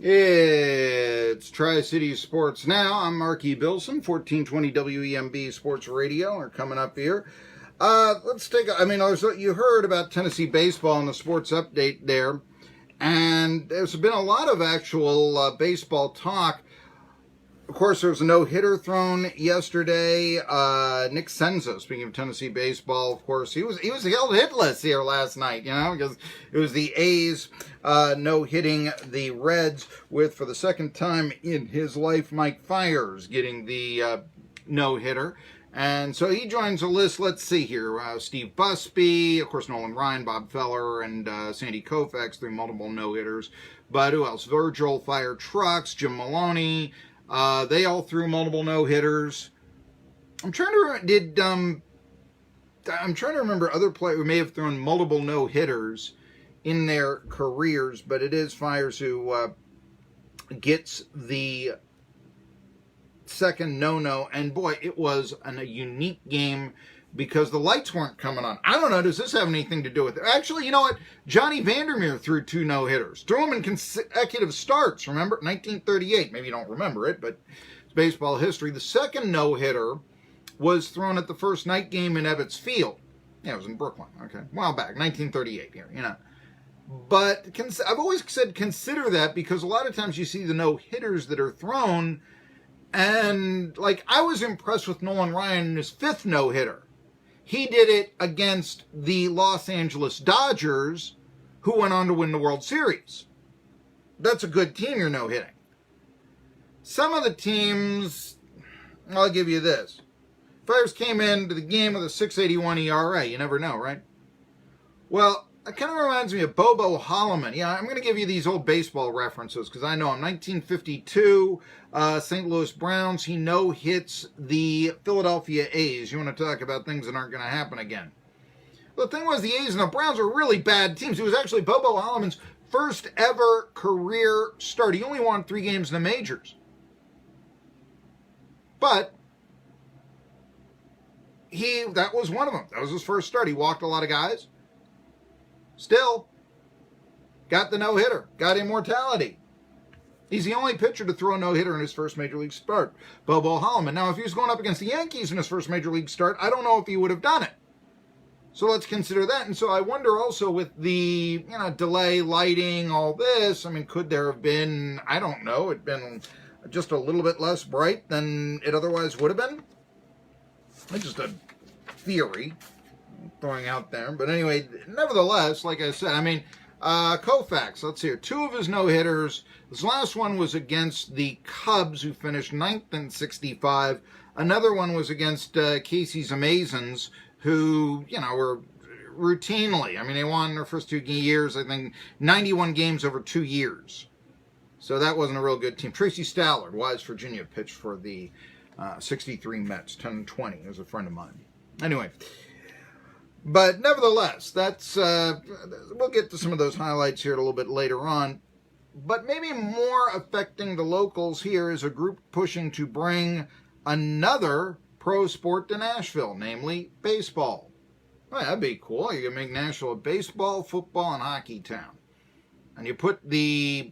It's Tri-City Sports Now. I'm Marky, Billson, 1420 WEMB Sports Radio. We're coming up here. Let's take you heard about Tennessee baseball in the sports update there, and there's been a lot of actual baseball talk. Of course, there was a no-hitter thrown yesterday. Nick Senza, speaking of Tennessee baseball, of course, he was held hitless here last night, because it was the A's no-hitting the Reds with, for the second time in his life, Mike Fiers getting the no-hitter. And so he joins the list. Let's see here. Steve Busby, of course, Nolan Ryan, Bob Feller, and Sandy Koufax threw multiple no-hitters. But who else? Virgil, Fire Trucks, Jim Maloney. They all threw multiple no-hitters. I'm trying to remember other players who may have thrown multiple no-hitters in their careers, but it is Fiers who gets the second no-no. And boy, it was a unique game because the lights weren't coming on. I don't know, does this have anything to do with it? Actually, you know what? Johnny Vandermeer threw two no-hitters. Threw them in consecutive starts, remember? 1938. Maybe you don't remember it, but it's baseball history. The second no-hitter was thrown at the first night game in Ebbets Field. Yeah, it was in Brooklyn, okay. A while back, 1938 here, But I've always said consider that because a lot of times you see the no-hitters that are thrown, and, I was impressed with Nolan Ryan in his fifth no-hitter. He did it against the Los Angeles Dodgers, who went on to win the World Series. That's a good team you're no-hitting. Some of the teams, I'll give you this. Fiers came into the game with a 6.81 ERA. You never know, right? Well, it kind of reminds me of Bobo Holloman. Yeah, I'm going to give you these old baseball references because I know him. 1952, St. Louis Browns. He no-hits the Philadelphia A's. You want to talk about things that aren't going to happen again. Well, the thing was, the A's and the Browns were really bad teams. It was actually Bobo Holloman's first ever career start. He only won 3 games in the majors. But that was one of them. That was his first start. He walked a lot of guys. Still, got the no-hitter, got immortality. He's the only pitcher to throw a no-hitter in his first major league start, Bobo Holloman. Now, if he was going up against the Yankees in his first major league start, I don't know if he would have done it. So let's consider that. And so I wonder also with the delay, lighting, all this, could there have been, I don't know, it'd been just a little bit less bright than it otherwise would have been? It's just a theory throwing out there. But anyway, nevertheless, like I said, Koufax, let's see, 2 of his no-hitters. This last one was against the Cubs, who finished 9th in 65. Another one was against Casey's Amazons, who, were routinely, they won their first 2 years, I think, 91 games over 2 years. So that wasn't a real good team. Tracy Stallard, Wise, Virginia, pitched for the 63 Mets, 10-20. He was a friend of mine. Anyway, but nevertheless, that's we'll get to some of those highlights here a little bit later on. But maybe more affecting the locals here is a group pushing to bring another pro sport to Nashville, namely baseball. Well, that'd be cool. You can make Nashville a baseball, football, and hockey town. And you put the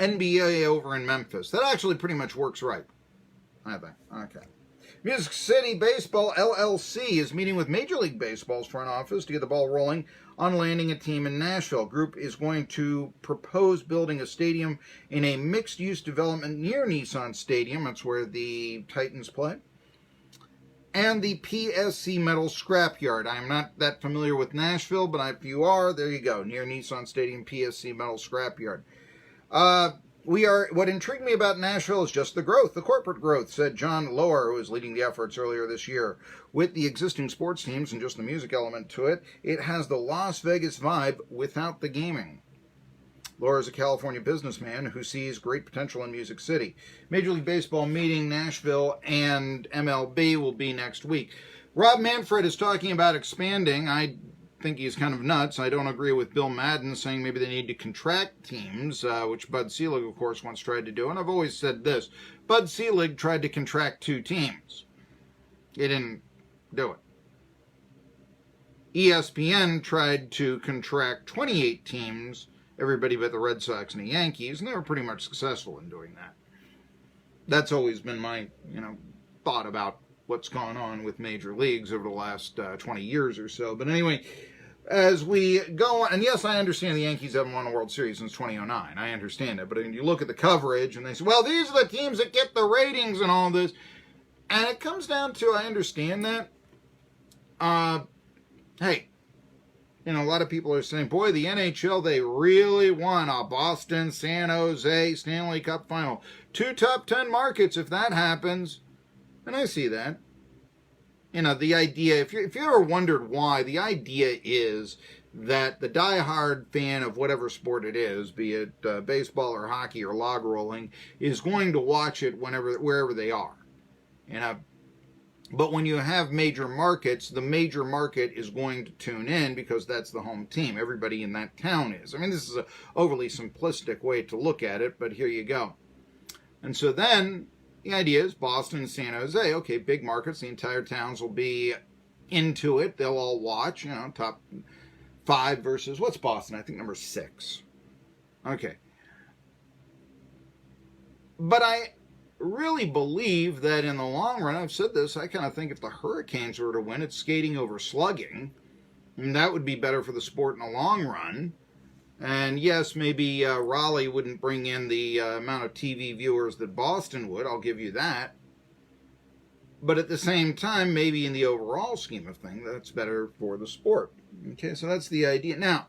NBA over in Memphis. That actually pretty much works right, I think. Okay. Music City Baseball LLC is meeting with Major League Baseball's front office to get the ball rolling on landing a team in Nashville. Group is going to propose building a stadium in a mixed-use development near Nissan Stadium. That's where the Titans play. And the PSC Metal Scrapyard. I'm not that familiar with Nashville, but if you are, there you go. Near Nissan Stadium, PSC Metal Scrapyard. What intrigued me about Nashville is just the growth, the corporate growth, said John Lohr, who was leading the efforts earlier this year. With the existing sports teams and just the music element to it, it has the Las Vegas vibe without the gaming. Lohr is a California businessman who sees great potential in Music City. Major League Baseball meeting Nashville and MLB will be next week. Rob Manfred is talking about expanding. I think he's kind of nuts. I don't agree with Bill Madden saying maybe they need to contract teams, which Bud Selig, of course, once tried to do. And I've always said this. Bud Selig tried to contract 2 teams. He didn't do it. ESPN tried to contract 28 teams, everybody but the Red Sox and the Yankees, and they were pretty much successful in doing that. That's always been my, thought about what's gone on with major leagues over the last 20 years or so. But anyway, as we go on, and yes, I understand the Yankees haven't won a World Series since 2009. I understand it. But when you look at the coverage and they say, well, these are the teams that get the ratings and all this. And it comes down to, I understand that. Hey, a lot of people are saying, boy, the NHL, they really won a Boston, San Jose Stanley Cup final. 2 top 10 markets if that happens. And I see that. The idea, if you ever wondered why, the idea is that the diehard fan of whatever sport it is, be it baseball or hockey or log rolling, is going to watch it wherever they are. But when you have major markets, the major market is going to tune in because that's the home team. Everybody in that town is. I mean, this is an overly simplistic way to look at it, but here you go. And so then the idea is Boston and San Jose. Okay, big markets. The entire towns will be into it. They'll all watch, top 5 versus, what's Boston? I think number 6. Okay. But I really believe that in the long run, I've said this, I kind of think if the Hurricanes were to win, it's skating over slugging. And that would be better for the sport in the long run. And yes, maybe Raleigh wouldn't bring in the amount of TV viewers that Boston would, I'll give you that. But at the same time, maybe in the overall scheme of things, that's better for the sport. Okay, so that's the idea. Now,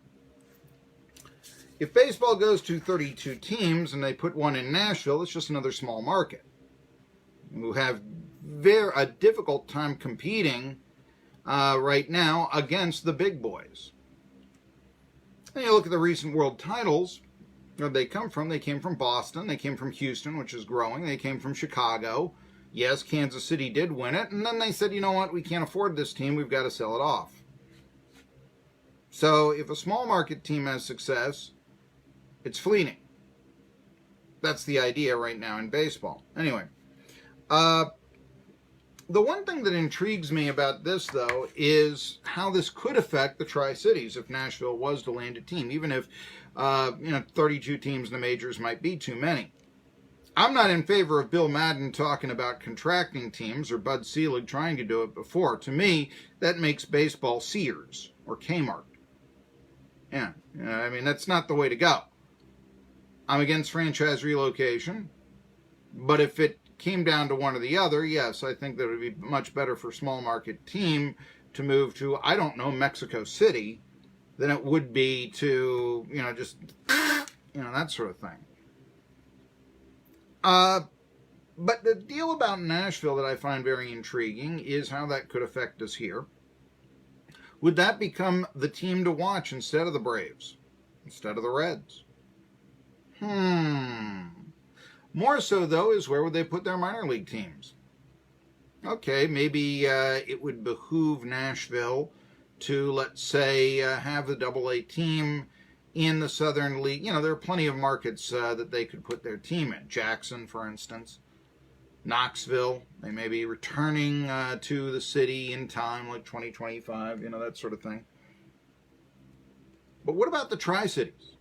if baseball goes to 32 teams and they put one in Nashville, it's just another small market who have a difficult time competing right now against the big boys. And you look at the recent world titles, where they come from. They came from Boston. They came from Houston, which is growing. They came from Chicago. Yes, Kansas City did win it. And then they said, you know what, we can't afford this team. We've got to sell it off. So if a small market team has success, it's fleeting. That's the idea right now in baseball. Anyway, the one thing that intrigues me about this, though, is how this could affect the Tri-Cities if Nashville was to land a team, even if 32 teams in the majors might be too many. I'm not in favor of Bill Madden talking about contracting teams or Bud Selig trying to do it before. To me, that makes baseball Sears or Kmart. Yeah, that's not the way to go. I'm against franchise relocation, but if it came down to one or the other, yes, I think that it would be much better for a small market team to move to, I don't know, Mexico City than it would be to, that sort of thing. But the deal about Nashville that I find very intriguing is how that could affect us here. Would that become the team to watch instead of the Braves, instead of the Reds? More so, though, is where would they put their minor league teams? Okay, maybe it would behoove Nashville to, let's say, have the Double-A team in the Southern League. There are plenty of markets that they could put their team in. Jackson, for instance. Knoxville. They may be returning to the city in time, like 2025, that sort of thing. But what about the Tri-Cities?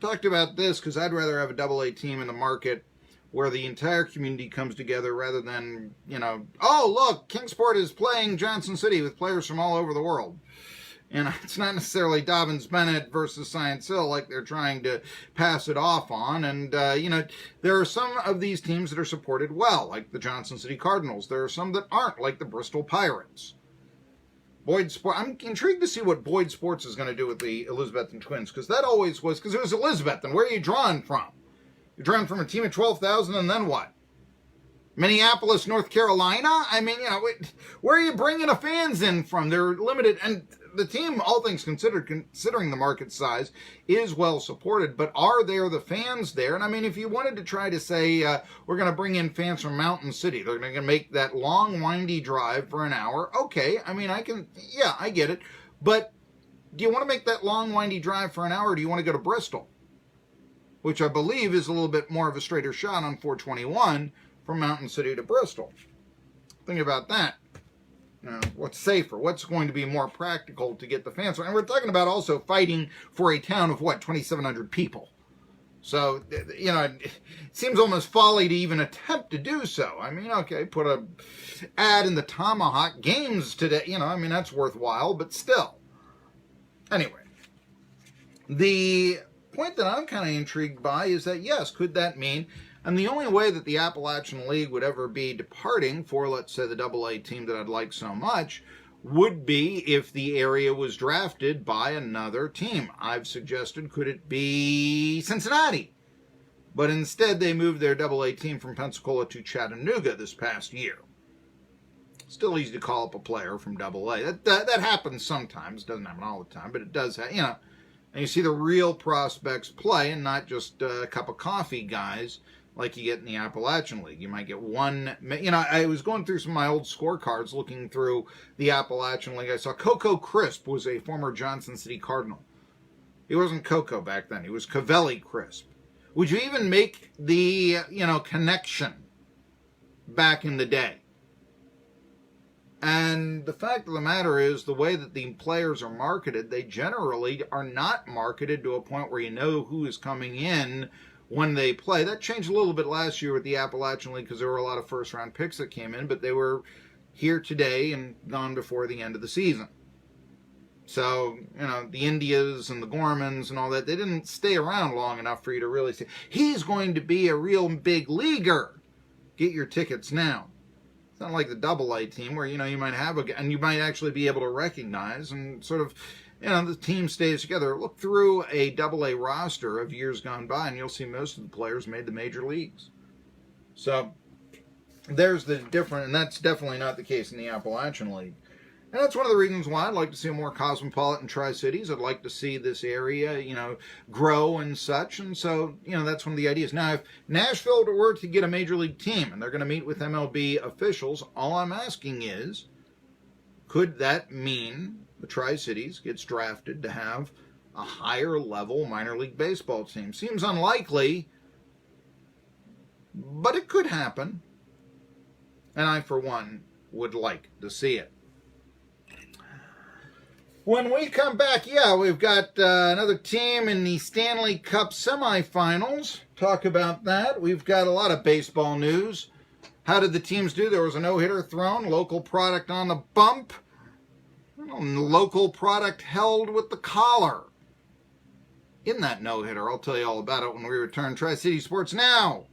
Talked about this because I'd rather have a Double-A team in the market where the entire community comes together rather than, oh, look, Kingsport is playing Johnson City with players from all over the world. And it's not necessarily Dobbins-Bennett versus Science Hill like they're trying to pass it off on. And, there are some of these teams that are supported well, like the Johnson City Cardinals. There are some that aren't, like the Bristol Pirates. Boyd Sports. I'm intrigued to see what Boyd Sports is going to do with the Elizabethton Twins, because that always was, because it was Elizabethton. Where are you drawing from? You're drawing from a team of 12,000, and then what? Minneapolis, North Carolina? Where are you bringing the fans in from? They're limited, and the team, all things considered, considering the market size, is well supported, but are there the fans there? And if you wanted to try to say, we're going to bring in fans from Mountain City, they're going to make that long, windy drive for an hour, okay, I get it, but do you want to make that long, windy drive for an hour, or do you want to go to Bristol? Which I believe is a little bit more of a straighter shot on 421 from Mountain City to Bristol. Think about that. what's safer, what's going to be more practical to get the fans. And we're talking about also fighting for a town of 2,700 people. So, it seems almost folly to even attempt to do so. I mean, okay, put a ad in the Tomahawk Games today, that's worthwhile, but still. Anyway, the point that I'm kind of intrigued by is that, yes, could that mean, and the only way that the Appalachian League would ever be departing for, let's say, the AA team that I'd like so much, would be if the area was drafted by another team. I've suggested, could it be Cincinnati? But instead, they moved their AA team from Pensacola to Chattanooga this past year. Still easy to call up a player from AA. That happens sometimes. Doesn't happen all the time, but it does happen, And you see the real prospects play and not just a cup of coffee guys like you get in the Appalachian League. You might get one, I was going through some of my old scorecards looking through the Appalachian League. I saw Coco Crisp was a former Johnson City Cardinal. He wasn't Coco back then. He was Cavelli Crisp. Would you even make the, connection back in the day? And the fact of the matter is, the way that the players are marketed, they generally are not marketed to a point where you know who is coming in when they play. That changed a little bit last year with the Appalachian League because there were a lot of first-round picks that came in, but they were here today and gone before the end of the season. So, the Indias and the Gormans and all that, they didn't stay around long enough for you to really say, he's going to be a real big leaguer. Get your tickets now. It's not like the AA team where, you might have and you might actually be able to recognize and sort of, the team stays together. Look through a AA roster of years gone by and you'll see most of the players made the major leagues. So there's the difference, and that's definitely not the case in the Appalachian League. And that's one of the reasons why I'd like to see a more cosmopolitan Tri-Cities. I'd like to see this area, grow and such. And so, that's one of the ideas. Now, if Nashville were to get a major league team and they're going to meet with MLB officials, all I'm asking is, could that mean the Tri-Cities gets drafted to have a higher level minor league baseball team? Seems unlikely, but it could happen. And I, for one, would like to see it. When we come back, we've got another team in the Stanley Cup semifinals. Talk about that. We've got a lot of baseball news. How did the teams do? There was a no-hitter thrown, local product on the bump, local product held with the collar. In that no-hitter, I'll tell you all about it when we return. Tri-City Sports Now.